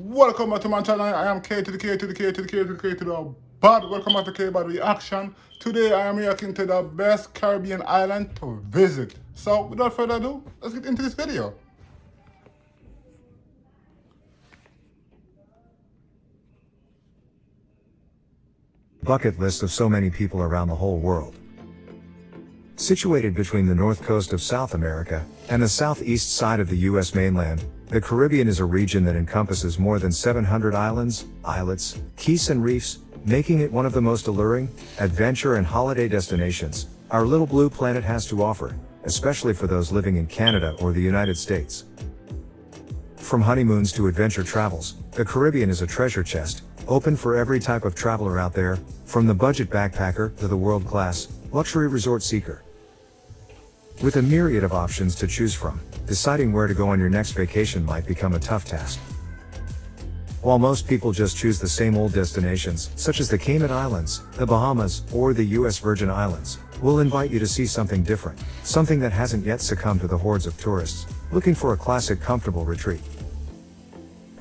Welcome back to my channel. I am K to the K to the K to the K to the K to the Bad. Welcome back to K Bad Reaction. Today I am reacting to the best Caribbean island to visit. So without further ado, let's get into this video. Bucket list of so many people around the whole world. Situated between the north coast of South America and the southeast side of the U.S. mainland, the Caribbean is a region that encompasses more than 700 islands, islets, keys and reefs, making it one of the most alluring, adventure and holiday destinations our little blue planet has to offer, especially for those living in Canada or the United States. From honeymoons to adventure travels, the Caribbean is a treasure chest, open for every type of traveler out there, from the budget backpacker to the world-class, luxury resort seeker. With a myriad of options to choose from, deciding where to go on your next vacation might become a tough task. While most people just choose the same old destinations, such as the Cayman Islands, the Bahamas, or the US Virgin Islands, we'll invite you to see something different, something that hasn't yet succumbed to the hordes of tourists, looking for a classic comfortable retreat.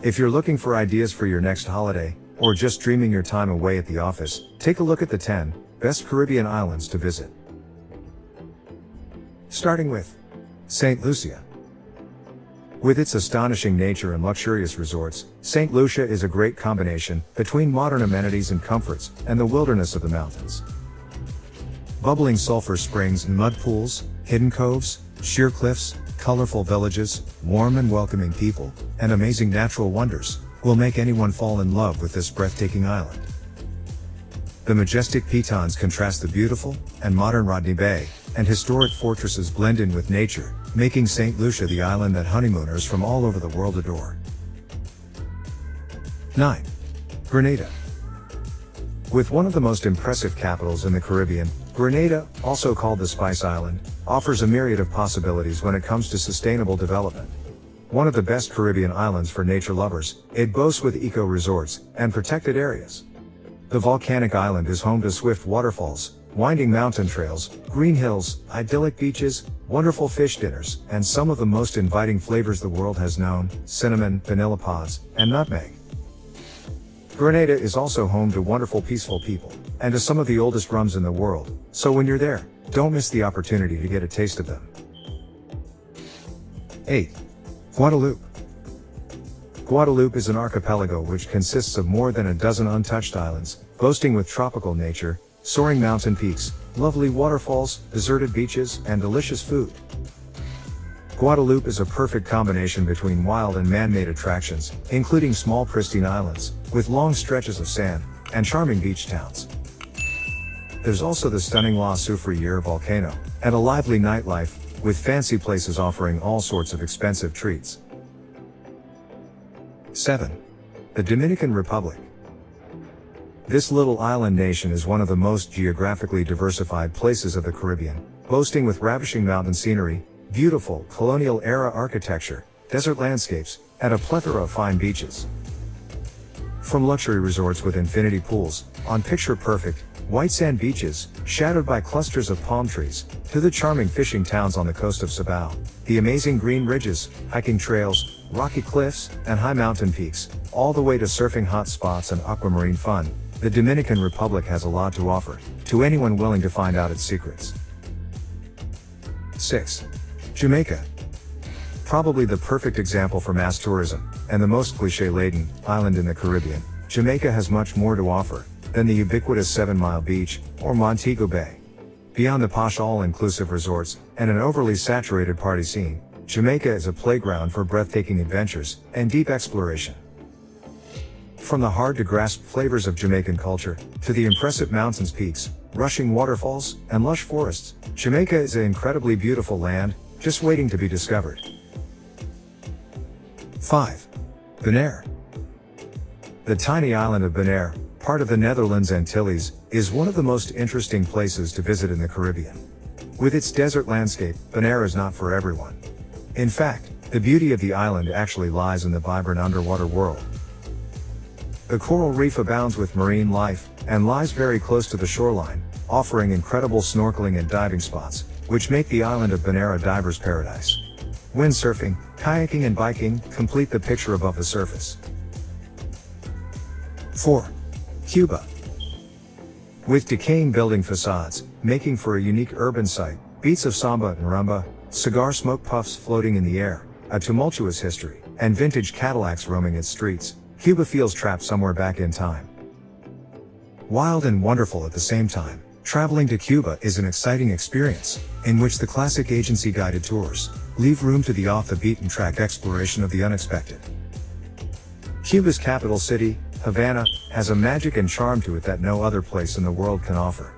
If you're looking for ideas for your next holiday, or just dreaming your time away at the office, take a look at the 10 best Caribbean islands to visit. Starting with St. Lucia. With its astonishing nature and luxurious resorts, St. Lucia is a great combination between modern amenities and comforts and the wilderness of the mountains. Bubbling sulfur springs and mud pools, hidden coves, sheer cliffs, colorful villages, warm and welcoming people, and amazing natural wonders will make anyone fall in love with this breathtaking island. The majestic pitons contrast the beautiful and modern Rodney Bay, and historic fortresses blend in with nature, making St. Lucia the island that honeymooners from all over the world adore. 9. Grenada. With one of the most impressive capitals in the Caribbean, Grenada, also called the Spice Island, offers a myriad of possibilities when it comes to sustainable development. One of the best Caribbean islands for nature lovers, it boasts with eco-resorts and protected areas. The volcanic island is home to swift waterfalls, winding mountain trails, green hills, idyllic beaches, wonderful fish dinners, and some of the most inviting flavors the world has known: cinnamon, vanilla pods, and nutmeg. Grenada is also home to wonderful peaceful people, and to some of the oldest rums in the world, so when you're there, don't miss the opportunity to get a taste of them. 8. Guadeloupe. Guadeloupe is an archipelago which consists of more than a dozen untouched islands, boasting with tropical nature, soaring mountain peaks, lovely waterfalls, deserted beaches, and delicious food. Guadeloupe is a perfect combination between wild and man-made attractions, including small pristine islands, with long stretches of sand, and charming beach towns. There's also the stunning La Soufriere volcano, and a lively nightlife, with fancy places offering all sorts of expensive treats. 7. The Dominican Republic. This little island nation is one of the most geographically diversified places of the Caribbean, boasting with ravishing mountain scenery, beautiful colonial-era architecture, desert landscapes, and a plethora of fine beaches. From luxury resorts with infinity pools, on picture-perfect, white sand beaches, shadowed by clusters of palm trees, to the charming fishing towns on the coast of Sabao, the amazing green ridges, hiking trails, rocky cliffs, and high mountain peaks, all the way to surfing hot spots and aquamarine fun, the Dominican Republic has a lot to offer, to anyone willing to find out its secrets. 6. Jamaica. Probably the perfect example for mass tourism, and the most cliché-laden island in the Caribbean, Jamaica has much more to offer than the ubiquitous 7 Mile Beach or Montego Bay. Beyond the posh all-inclusive resorts and an overly saturated party scene, Jamaica is a playground for breathtaking adventures and deep exploration. From the hard-to-grasp flavors of Jamaican culture, to the impressive mountains peaks, rushing waterfalls, and lush forests, Jamaica is an incredibly beautiful land, just waiting to be discovered. 5. Bonaire. The tiny island of Bonaire, part of the Netherlands Antilles, is one of the most interesting places to visit in the Caribbean. With its desert landscape, Bonaire is not for everyone. In fact, the beauty of the island actually lies in the vibrant underwater world. The coral reef abounds with marine life, and lies very close to the shoreline, offering incredible snorkeling and diving spots, which make the island of Bonaire a diver's paradise. Windsurfing, kayaking and biking complete the picture above the surface. 4. Cuba. With decaying building facades, making for a unique urban site, beats of samba and rumba, cigar smoke puffs floating in the air, a tumultuous history, and vintage Cadillacs roaming its streets, Cuba feels trapped somewhere back in time. Wild and wonderful at the same time, traveling to Cuba is an exciting experience, in which the classic agency-guided tours leave room to the off-the-beaten-track exploration of the unexpected. Cuba's capital city, Havana, has a magic and charm to it that no other place in the world can offer.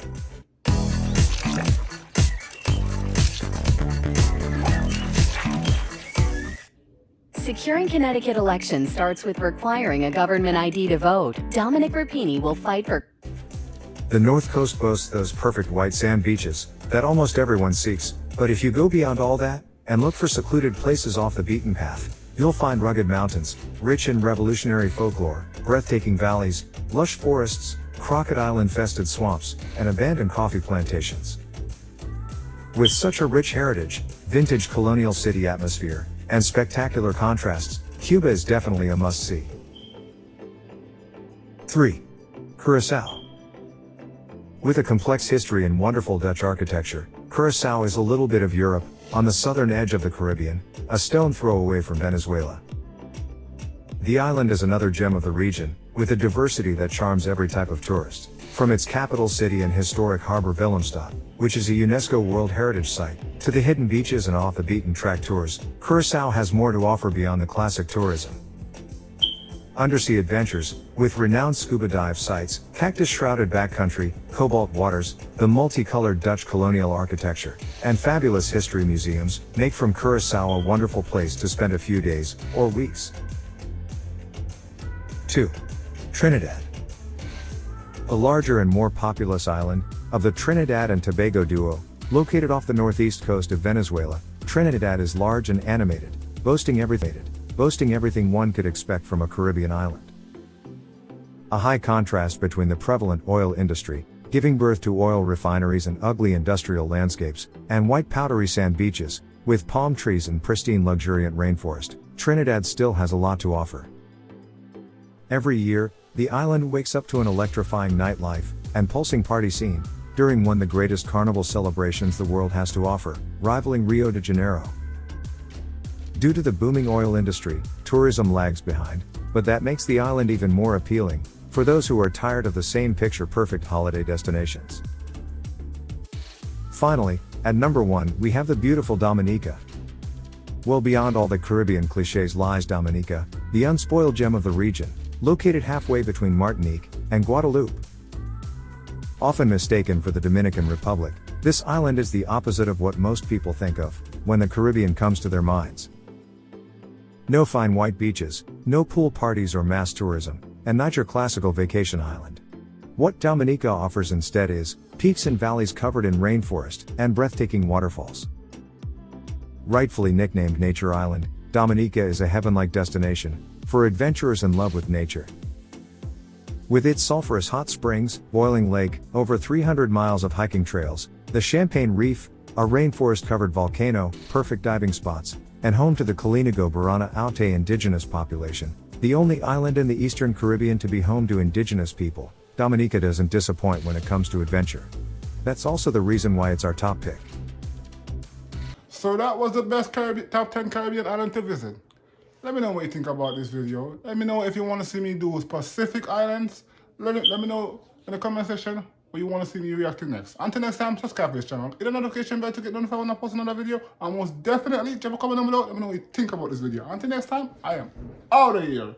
Securing Connecticut elections starts with requiring a government ID to vote. Dominic Rapini will fight for. The North Coast boasts those perfect white sand beaches that almost everyone seeks, but if you go beyond all that and look for secluded places off the beaten path, you'll find rugged mountains, rich in revolutionary folklore, breathtaking valleys, lush forests, crocodile-infested swamps, and abandoned coffee plantations. With such a rich heritage, vintage colonial city atmosphere, and spectacular contrasts, Cuba is definitely a must-see. 3. Curaçao. With a complex history and wonderful Dutch architecture, Curaçao is a little bit of Europe, on the southern edge of the Caribbean, a stone throw away from Venezuela. The island is another gem of the region, with a diversity that charms every type of tourist. From its capital city and historic harbor Willemstad, which is a UNESCO World Heritage Site, to the hidden beaches and off-the-beaten-track tours, Curaçao has more to offer beyond the classic tourism. Undersea adventures, with renowned scuba dive sites, cactus-shrouded backcountry, cobalt waters, the multicolored Dutch colonial architecture, and fabulous history museums, make from Curaçao a wonderful place to spend a few days, or weeks. 2. Trinidad. The larger and more populous island of the Trinidad and Tobago duo, located off the northeast coast of Venezuela, Trinidad is large and animated, boasting everything one could expect from a Caribbean island. A high contrast between the prevalent oil industry, giving birth to oil refineries and ugly industrial landscapes, and white powdery sand beaches, with palm trees and pristine luxuriant rainforest, Trinidad still has a lot to offer. Every year, the island wakes up to an electrifying nightlife and pulsing party scene, during one of the greatest carnival celebrations the world has to offer, rivaling Rio de Janeiro. Due to the booming oil industry, tourism lags behind, but that makes the island even more appealing for those who are tired of the same picture-perfect holiday destinations. Finally, at number 1, we have the beautiful Dominica. Well, beyond all the Caribbean clichés lies Dominica, the unspoiled gem of the region, located halfway between Martinique and Guadeloupe. Often mistaken for the Dominican Republic, this island is the opposite of what most people think of when the Caribbean comes to their minds. No fine white beaches, no pool parties or mass tourism, and not your classical vacation island. What Dominica offers instead is peaks and valleys covered in rainforest and breathtaking waterfalls. Rightfully nicknamed Nature Island, Dominica is a heaven-like destination for adventurers in love with nature. With its sulphurous hot springs, boiling lake, over 300 miles of hiking trails, the Champagne Reef, a rainforest-covered volcano, perfect diving spots, and home to the Kalinago-Barana Aute indigenous population, the only island in the Eastern Caribbean to be home to indigenous people, Dominica doesn't disappoint when it comes to adventure. That's also the reason why it's our top pick. So that was the best top 10 Caribbean island to visit. Let me know what you think about this video. Let me know if you want to see me do Pacific Islands. Let me know in the comment section what you want to see me react to next. Until next time, subscribe to this channel. Hit the notification bell to get notified when I post another video. And most definitely, drop a comment down below. Let me know what you think about this video. Until next time, I am out of here.